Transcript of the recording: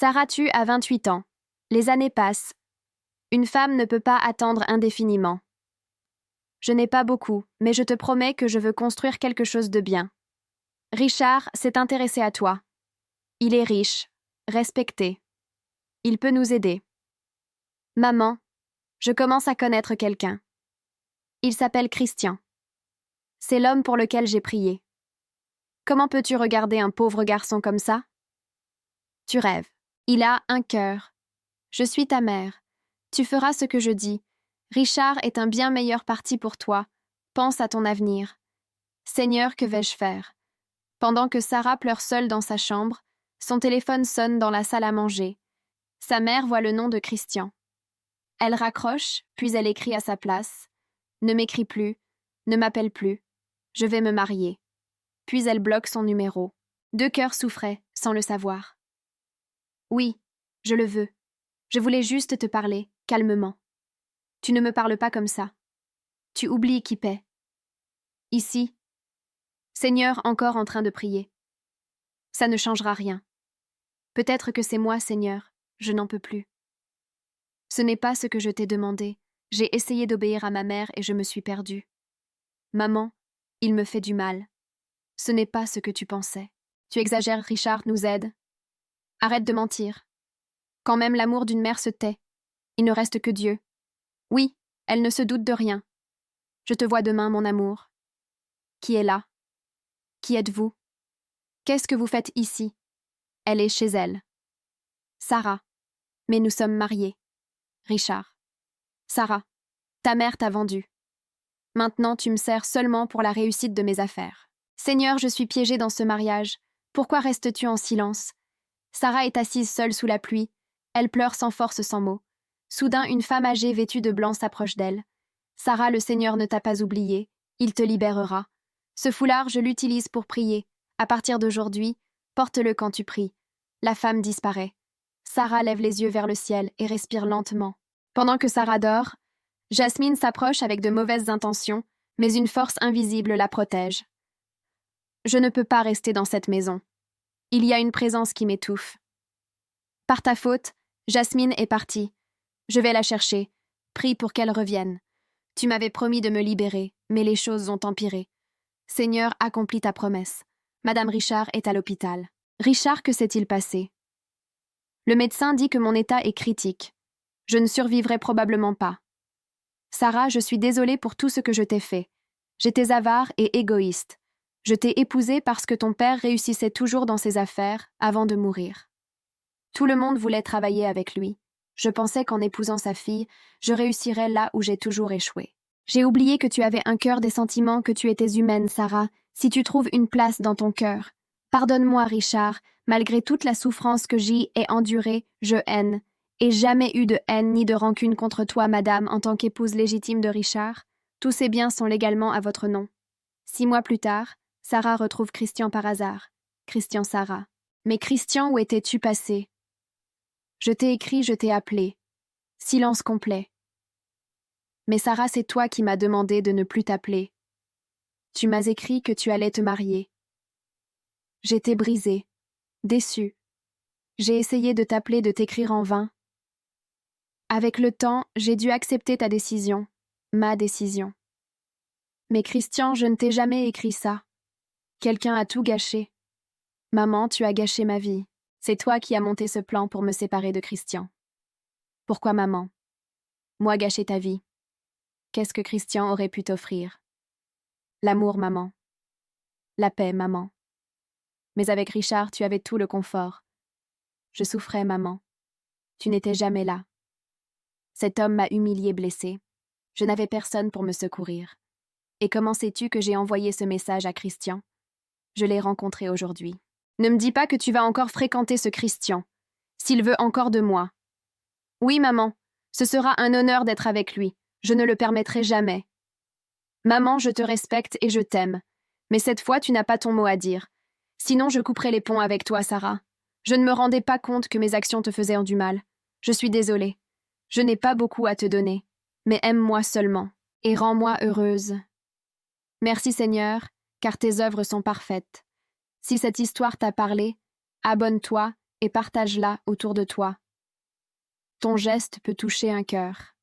Sarah tue à 28 ans. Les années passent. Une femme ne peut pas attendre indéfiniment. Je n'ai pas beaucoup, mais je te promets que je veux construire quelque chose de bien. Richard s'est intéressé à toi. Il est riche, respecté. Il peut nous aider. Maman, je commence à connaître quelqu'un. Il s'appelle Christian. C'est l'homme pour lequel j'ai prié. Comment peux-tu regarder un pauvre garçon comme ça? Tu rêves. Il a un cœur. Je suis ta mère. Tu feras ce que je dis. Richard est un bien meilleur parti pour toi. Pense à ton avenir. Seigneur, que vais-je faire? Pendant que Sarah pleure seule dans sa chambre, son téléphone sonne dans la salle à manger. Sa mère voit le nom de Christian. Elle raccroche, puis elle écrit à sa place. Ne m'écris plus, ne m'appelle plus. Je vais me marier. Puis elle bloque son numéro. Deux cœurs souffraient, sans le savoir. Oui, je le veux. Je voulais juste te parler, calmement. Tu ne me parles pas comme ça. Tu oublies qui paie. Ici. Seigneur, encore en train de prier. Ça ne changera rien. Peut-être que c'est moi, Seigneur, je n'en peux plus. Ce n'est pas ce que je t'ai demandé. J'ai essayé d'obéir à ma mère et je me suis perdue. Maman, il me fait du mal. Ce n'est pas ce que tu pensais. Tu exagères, Richard nous aide. Arrête de mentir. Quand même l'amour d'une mère se tait. Il ne reste que Dieu. Oui, elle ne se doute de rien. Je te vois demain, mon amour. Qui est là? Qui êtes-vous? Qu'est-ce que vous faites ici? Elle est chez elle. Sarah. Mais nous sommes mariés. Richard. Sarah. Ta mère t'a vendue. Maintenant, tu me sers seulement pour la réussite de mes affaires. Seigneur, je suis piégée dans ce mariage. Pourquoi restes-tu en silence? Sarah est assise seule sous la pluie. Elle pleure sans force, sans mots. Soudain, une femme âgée vêtue de blanc s'approche d'elle. Sarah, le Seigneur ne t'a pas oubliée. Il te libérera. Ce foulard, je l'utilise pour prier. À partir d'aujourd'hui, porte-le quand tu pries. La femme disparaît. Sarah lève les yeux vers le ciel et respire lentement. Pendant que Sarah dort, Jasmine s'approche avec de mauvaises intentions, mais une force invisible la protège. Je ne peux pas rester dans cette maison. Il y a une présence qui m'étouffe. Par ta faute, Jasmine est partie. Je vais la chercher. Prie pour qu'elle revienne. Tu m'avais promis de me libérer, mais les choses ont empiré. Seigneur, accomplis ta promesse. Madame Richard est à l'hôpital. Richard, que s'est-il passé? Le médecin dit que mon état est critique. Je ne survivrai probablement pas. Sarah, je suis désolée pour tout ce que je t'ai fait. J'étais avare et égoïste. Je t'ai épousée parce que ton père réussissait toujours dans ses affaires avant de mourir. Tout le monde voulait travailler avec lui. Je pensais qu'en épousant sa fille, je réussirais là où j'ai toujours échoué. J'ai oublié que tu avais un cœur des sentiments, que tu étais humaine, Sarah, si tu trouves une place dans ton cœur. Pardonne-moi, Richard, malgré toute la souffrance que j'y ai endurée, je haine. Et jamais eu de haine ni de rancune contre toi, madame, en tant qu'épouse légitime de Richard. Tous ses biens sont légalement à votre nom. 6 mois plus tard, Sarah retrouve Christian par hasard. Christian Sarah. Mais Christian, où étais-tu passé? Je t'ai écrit, je t'ai appelé. Silence complet. Mais Sarah, c'est toi qui m'as demandé de ne plus t'appeler. Tu m'as écrit que tu allais te marier. J'étais brisée, déçue. J'ai essayé de t'appeler, de t'écrire en vain. Avec le temps, j'ai dû accepter ta décision, ma décision. Mais Christian, je ne t'ai jamais écrit ça. Quelqu'un a tout gâché. Maman, tu as gâché ma vie. C'est toi qui as monté ce plan pour me séparer de Christian. Pourquoi, maman? Moi gâcher ta vie. Qu'est-ce que Christian aurait pu t'offrir? L'amour, maman. La paix, maman. Mais avec Richard, tu avais tout le confort. Je souffrais, maman. Tu n'étais jamais là. Cet homme m'a humiliée, blessée. Je n'avais personne pour me secourir. Et comment sais-tu que j'ai envoyé ce message à Christian? Je l'ai rencontré aujourd'hui. Ne me dis pas que tu vas encore fréquenter ce Christian, s'il veut encore de moi. Oui, maman, ce sera un honneur d'être avec lui. Je ne le permettrai jamais. Maman, je te respecte et je t'aime. Mais cette fois, tu n'as pas ton mot à dire. Sinon, je couperai les ponts avec toi, Sarah. Je ne me rendais pas compte que mes actions te faisaient du mal. Je suis désolée. Je n'ai pas beaucoup à te donner, mais aime-moi seulement, et rends-moi heureuse. Merci Seigneur, car tes œuvres sont parfaites. Si cette histoire t'a parlé, abonne-toi et partage-la autour de toi. Ton geste peut toucher un cœur.